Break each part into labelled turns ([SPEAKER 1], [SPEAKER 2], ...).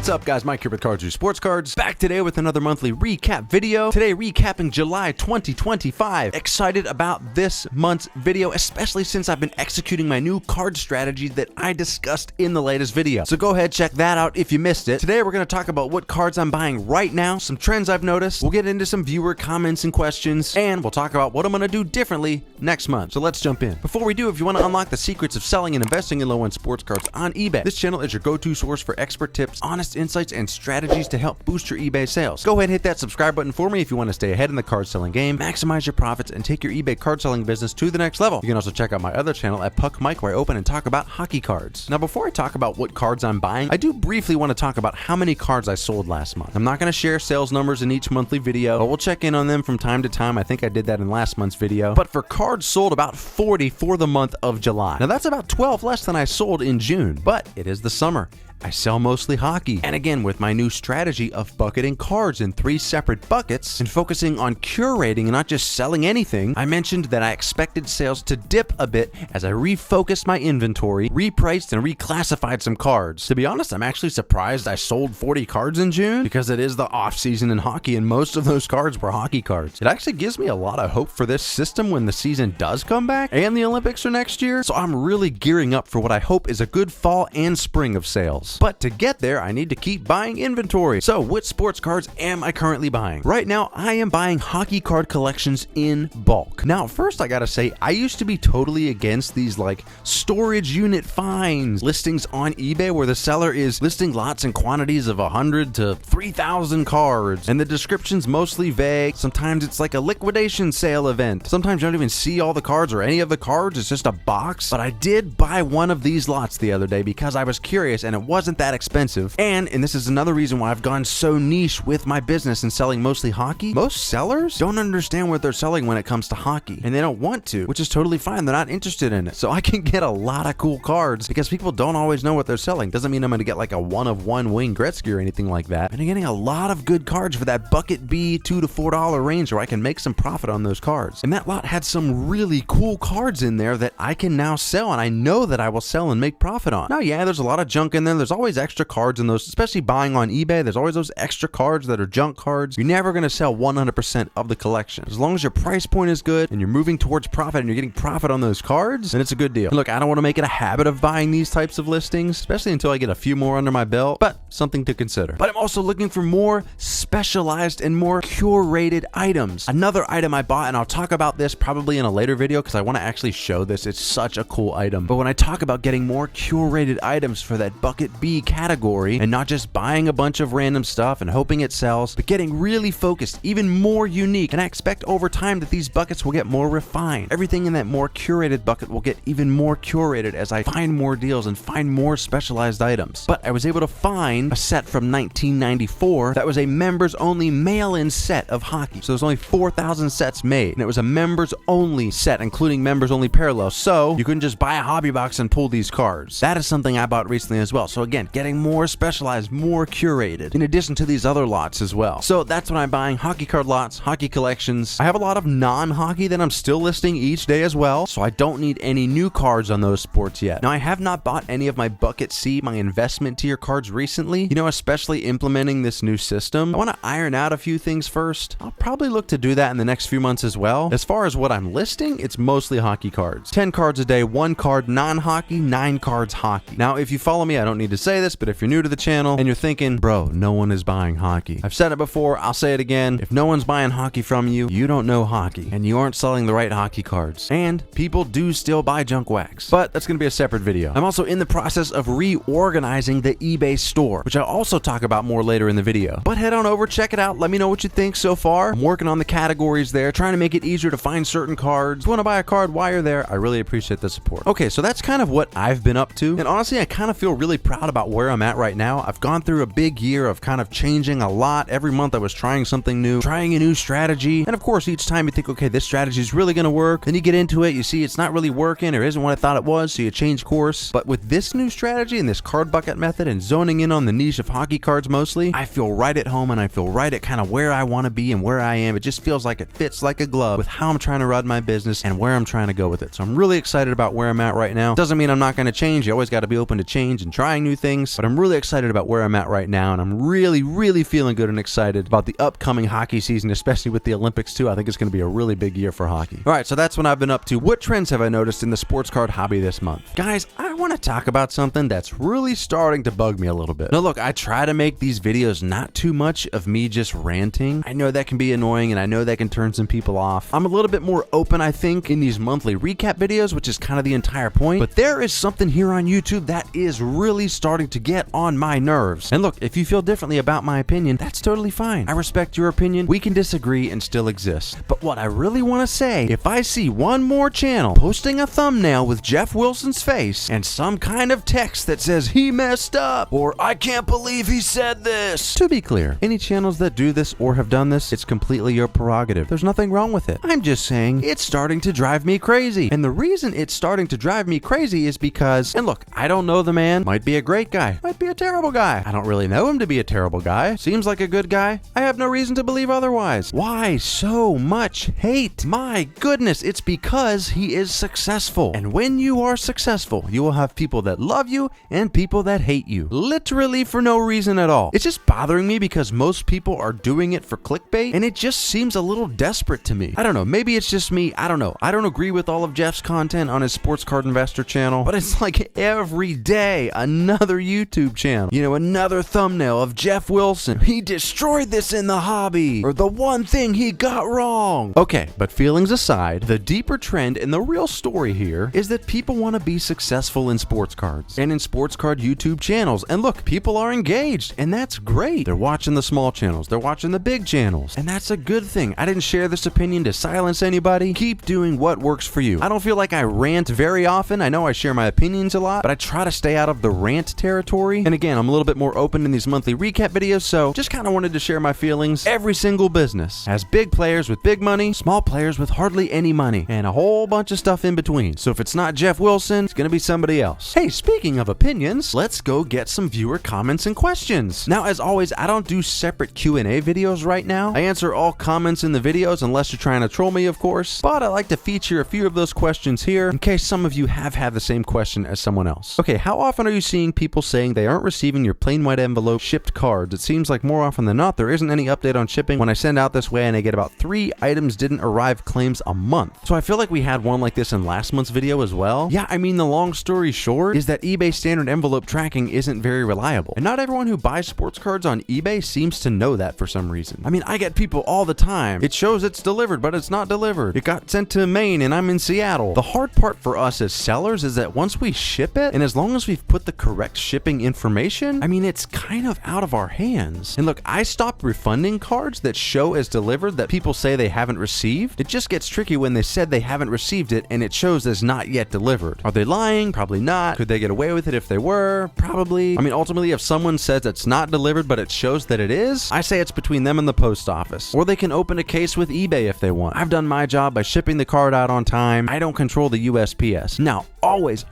[SPEAKER 1] What's up, guys? Mike here with Cards View Sports Cards, back today with another monthly recap video. Today, recapping July 2025. Excited about this month's video, especially since I've been executing my new card strategy that I discussed in the latest video. So go ahead, check that out if you missed it. Today, we're going to talk about what cards I'm buying right now, some trends I've noticed, we'll get into some viewer comments and questions, and we'll talk about what I'm going to do differently next month. So let's jump in. Before we do, if you want to unlock the secrets of selling and investing in low-end sports cards on eBay, this channel is your go-to source for expert tips, honest insights, and strategies to help boost your eBay sales. Go ahead and hit that subscribe button for me if you want to stay ahead in the card selling game, maximize your profits, and take your eBay card selling business to the next level. You can also check out my other channel at Puck Mike, where I open and talk about hockey cards. Now, before I talk about what cards I'm buying, I do briefly want to talk about how many cards I sold last month. I'm not going to share sales numbers in each monthly video, but we'll check in on them from time to time. I think I did that in last month's video. But for cards sold, about 40 for the month of July. Now, that's about 12 less than I sold in June, but it is the summer. I sell mostly hockey. And again, with my new strategy of bucketing cards in 3 separate buckets and focusing on curating and not just selling anything, I mentioned that I expected sales to dip a bit as I refocused my inventory, repriced and reclassified some cards. To be honest, I'm actually surprised I sold 40 cards in June because it is the off season in hockey and most of those cards were hockey cards. It actually gives me a lot of hope for this system when the season does come back and the Olympics are next year. So I'm really gearing up for what I hope is a good fall and spring of sales. But to get there, I need to keep buying inventory. So what sports cards am I currently buying? Right now, I am buying hockey card collections in bulk. Now, first I gotta say, I used to be totally against these like storage unit finds listings on eBay where the seller is listing lots and quantities of 100 to 3,000 cards and the description's mostly vague. Sometimes it's like a liquidation sale event. Sometimes you don't even see all the cards or any of the cards. It's just a box. But I did buy one of these lots the other day because I was curious and it wasn't that expensive. And this is another reason why I've gone so niche with my business and selling mostly hockey. Most sellers don't understand what they're selling when it comes to hockey, and they don't want to, which is totally fine. They're not interested in it. So I can get a lot of cool cards because people don't always know what they're selling. Doesn't mean I'm going to get like a one-of-one Wayne Gretzky or anything like that. And I'm getting a lot of good cards for that bucket B $2 to $4 range where I can make some profit on those cards. And that lot had some really cool cards in there that I can now sell, and I know that I will sell and make profit on. Now, yeah, there's a lot of junk in there. There's always extra cards in those, especially buying on eBay. There's always those extra cards that are junk cards. You're never going to sell 100% of the collection. As long as your price point is good and you're moving towards profit and you're getting profit on those cards, then it's a good deal. And look, I don't want to make it a habit of buying these types of listings, especially until I get a few more under my belt, but something to consider. But I'm also looking for more specialized and more curated items. Another item I bought, and I'll talk about this probably in a later video because I want to actually show this. It's such a cool item. But when I talk about getting more curated items for that bucket B category and not just buying a bunch of random stuff and hoping it sells, but getting really focused, even more unique, and I expect over time that these buckets will get more refined. Everything in that more curated bucket will get even more curated as I find more deals and find more specialized items. But I was able to find a set from 1994 that was a members only mail-in set of hockey. So there's only 4,000 sets made, and it was a members only set, including members only parallels. So you couldn't just buy a hobby box and pull these cards. That is something I bought recently as well. So again, getting more specialized, more curated, in addition to these other lots as well. So that's what I'm buying: hockey card lots, hockey collections. I have a lot of non-hockey that I'm still listing each day as well, so I don't need any new cards on those sports yet. Now, I have not bought any of my Bucket C, my investment tier cards recently, especially implementing this new system. I want to iron out a few things first. I'll probably look to do that in the next few months as well. As far as what I'm listing, it's mostly hockey cards. 10 cards a day, 1 card non-hockey, 9 cards hockey. Now, if you follow me, I don't need to say this, but if you're new to the channel and you're thinking, bro, no one is buying hockey. I've said it before, I'll say it again. If no one's buying hockey from you, you don't know hockey and you aren't selling the right hockey cards. And people do still buy junk wax, but that's going to be a separate video. I'm also in the process of reorganizing the eBay store, which I'll also talk about more later in the video. But head on over, check it out. Let me know what you think so far. I'm working on the categories there, trying to make it easier to find certain cards. If you want to buy a card while you're there, I really appreciate the support. Okay, so that's kind of what I've been up to. And honestly, I kind of feel really proud about where I'm at right now. I've gone through a big year of kind of changing a lot. Every month I was trying something new, trying a new strategy. And of course, each time you think, okay, this strategy is really going to work. Then you get into it, you see it's not really working or isn't what I thought it was, so you change course. But with this new strategy and this card bucket method and zoning in on the niche of hockey cards mostly, I feel right at home and I feel right at kind of where I want to be and where I am. It just feels like it fits like a glove with how I'm trying to run my business and where I'm trying to go with it. So I'm really excited about where I'm at right now. Doesn't mean I'm not going to change. You always got to be open to change and trying new new things, but I'm really excited about where I'm at right now, and I'm really feeling good and excited about the upcoming hockey season, especially with the Olympics too. I think it's going to be a really big year for hockey. All right, so that's what I've been up to. What trends have I noticed in the sports card hobby this month? Guys, I want to talk about something that's really starting to bug me a little bit. Now look, I try to make these videos not too much of me just ranting. I know that can be annoying, and I know that can turn some people off. I'm a little bit more open, I think, in these monthly recap videos, which is kind of the entire point. But there is something here on YouTube that is really starting to get on my nerves. And look, if you feel differently about my opinion, that's totally fine. I respect your opinion. We can disagree and still exist. But what I really want to say, if I see one more channel posting a thumbnail with Jeff Wilson's face and some kind of text that says he messed up or I can't believe he said this. To be clear, any channels that do this or have done this, it's completely your prerogative. There's nothing wrong with it. I'm just saying it's starting to drive me crazy. And the reason it's starting to drive me crazy is because, and look, I don't know the man. Might be a great guy. Might be a terrible guy. I don't really know him to be a terrible guy. Seems like a good guy. I have no reason to believe otherwise. Why so much hate? My goodness, it's because he is successful. And when you are successful, you will have people that love you and people that hate you. Literally for no reason at all. It's just bothering me because most people are doing it for clickbait, and it just seems a little desperate to me. I don't know, maybe it's just me. I don't know. I don't agree with all of Jeff's content on his Sports Card Investor channel, but it's like every day another YouTube channel. You know, another thumbnail of Jeff Wilson. He destroyed this in the hobby, or the one thing he got wrong. Okay, but feelings aside, the deeper trend and the real story here is that people want to be successful in sports cards and in sports card YouTube channels. And look, people are engaged, and that's great. They're watching the small channels, they're watching the big channels, and that's a good thing. I didn't share this opinion to silence anybody. Keep doing what works for you. I don't feel like I rant very often. I know I share my opinions a lot, but I try to stay out of the rant territory. And again, I'm a little bit more open in these monthly recap videos, so just kind of wanted to share my feelings. Every single business has big players with big money, small players with hardly any money, and a whole bunch of stuff in between. So if it's not Jeff Wilson, it's gonna be somebody else. Hey, speaking of opinions, let's go get some viewer comments and questions. Now, as always, I don't do separate Q&A videos right now. I answer all comments in the videos unless you're trying to troll me, of course, but I like to feature a few of those questions here in case some of you have had the same question as someone else. Okay, how often are you seeing people saying they aren't receiving your plain white envelope shipped cards? It seems like more often than not there isn't any update on shipping when I send out this way, and I get about 3 items didn't arrive claims a month. So I feel like we had one like this in last month's video as well. Yeah, I mean, the long story short is that eBay standard envelope tracking isn't very reliable, and not everyone who buys sports cards on eBay seems to know that for some reason. I mean, I get people all the time. It shows it's delivered, but it's not delivered. It got sent to Maine and I'm in Seattle. The hard part for us as sellers is that once we ship it, and as long as we've put the correct shipping information, I mean, it's kind of out of our hands. And look, I stopped refunding cards that show as delivered that people say they haven't received. It just gets tricky when they said they haven't received it and it shows as not yet delivered. Are they lying? Probably not. Could they get away with it if they were? Probably. I mean, ultimately, if someone says it's not delivered but it shows that it is, I say it's between them and the post office. Or they can open a case with eBay if they want. I've done my job by shipping the card out on time. I don't control the USPS. Now, always,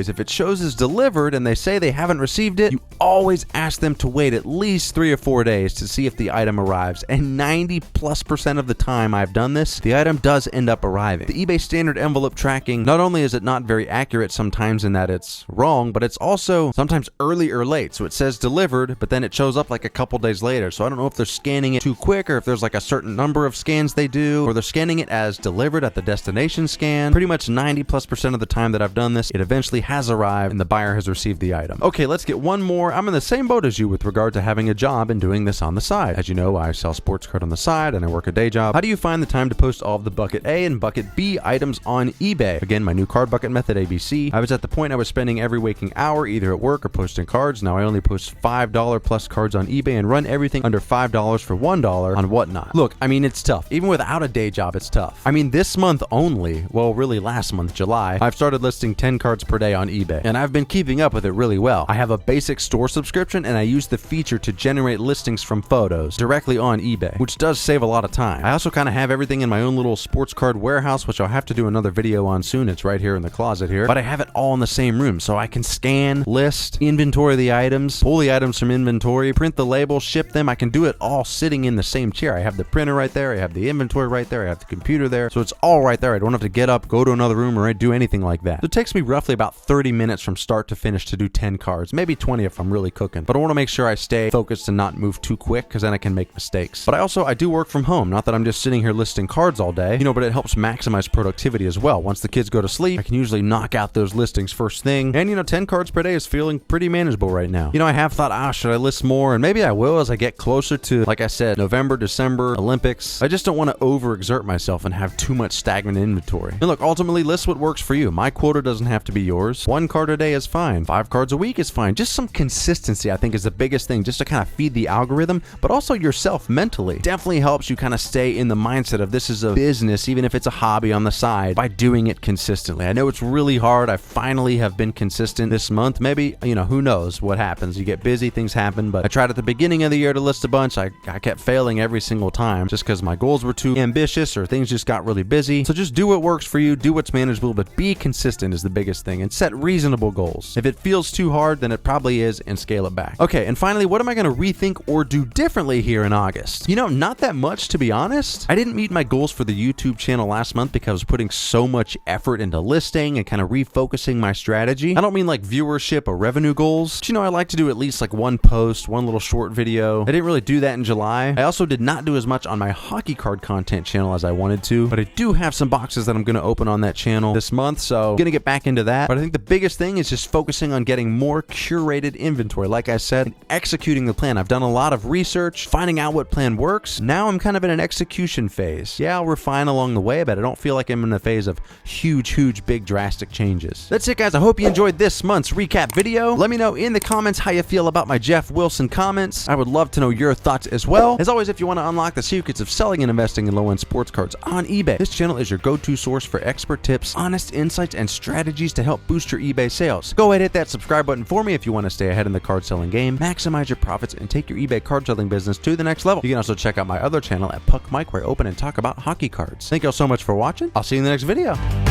[SPEAKER 1] if it shows as delivered and they say they haven't received it, you always ask them to wait at least 3 or 4 days to see if the item arrives. And 90+% of the time I've done this, the item does end up arriving. The eBay standard envelope tracking, not only is it not very accurate sometimes in that it's wrong, but it's also sometimes early or late. So it says delivered, but then it shows up like a couple days later. So I don't know if they're scanning it too quick or if there's like a certain number of scans they do, or they're scanning it as delivered at the destination scan. Pretty much 90+% of the time that I've done this, it eventually has arrived and the buyer has received the item. Okay, let's get one more. I'm in the same boat as you with regard to having a job and doing this on the side. As you know, I sell sports card on the side and I work a day job. How do you find the time to post all of the bucket A and bucket B items on eBay? Again, my new card bucket method, ABC. I was at the point I was spending every waking hour either at work or posting cards. Now I only post $5 plus cards on eBay and run everything under $5 for $1 on Whatnot. Look, I mean, it's tough. Even without a day job, it's tough. I mean, this month only, well, really last month, July, I've started listing 10 cards per day on eBay, and I've been keeping up with it really well. I have a basic store subscription, and I use the feature to generate listings from photos directly on eBay, which does save a lot of time. I also kind of have everything in my own little sports card warehouse, which I'll have to do another video on soon. It's right here in the closet here, but I have it all in the same room, so I can scan, list, inventory the items, pull the items from inventory, print the label, ship them. I can do it all sitting in the same chair. I have the printer right there, I have the inventory right there, I have the computer there, so it's all right there. I don't have to get up, go to another room, or do anything like that. So it takes me roughly about 30 minutes from start to finish to do 10 cards, maybe 20 if I'm really cooking. But I want to make sure I stay focused and not move too quick, because then I can make mistakes. But I do work from home. Not that I'm just sitting here listing cards all day, but it helps maximize productivity as well. Once the kids go to sleep, I can usually knock out those listings first thing. And 10 cards per day is feeling pretty manageable right now. I have thought, should I list more? And maybe I will as I get closer to, like I said, November, December, Olympics. I just don't want to overexert myself and have too much stagnant inventory. And look, ultimately, list what works for you. My quota doesn't have to be yours. 1 card a day is fine. 5 cards a week is fine. Just some consistency, I think, is the biggest thing, just to kind of feed the algorithm, but also yourself mentally. Definitely helps you kind of stay in the mindset of this is a business, even if it's a hobby on the side, by doing it consistently. I know it's really hard. I finally have been consistent this month. Maybe, who knows what happens. You get busy, things happen, but I tried at the beginning of the year to list a bunch. I kept failing every single time just because my goals were too ambitious or things just got really busy. So just do what works for you, do what's manageable, but be consistent is the biggest thing, and set reasonable goals. If it feels too hard, then it probably is, and scale it back. Okay, and finally, what am I going to rethink or do differently here in August? Not that much, to be honest. I didn't meet my goals for the YouTube channel last month because I was putting so much effort into listing and kind of refocusing my strategy. I don't mean like viewership or revenue goals, but I like to do at least like 1 post, 1 little short video. I didn't really do that in July. I also did not do as much on my hockey card content channel as I wanted to, but I do have some boxes that I'm going to open on that channel this month, so I'm going to get back into that. But I think the biggest thing is just focusing on getting more curated inventory. Like I said, and executing the plan. I've done a lot of research, finding out what plan works. Now I'm kind of in an execution phase. Yeah, I'll refine along the way, but I don't feel like I'm in a phase of huge, big, drastic changes. That's it, guys. I hope you enjoyed this month's recap video. Let me know in the comments how you feel about my Jeff Wilson comments. I would love to know your thoughts as well. As always, if you want to unlock the secrets of selling and investing in low-end sports cards on eBay, this channel is your go-to source for expert tips, honest insights, and strategies to help boost your eBay sales. Go ahead and hit that subscribe button for me if you want to stay ahead in the card selling game, maximize your profits, and take your eBay card selling business to the next level. You can also check out my other channel at Puck Mike, where I open and talk about hockey cards. Thank you all so much for watching. I'll see you in the next video.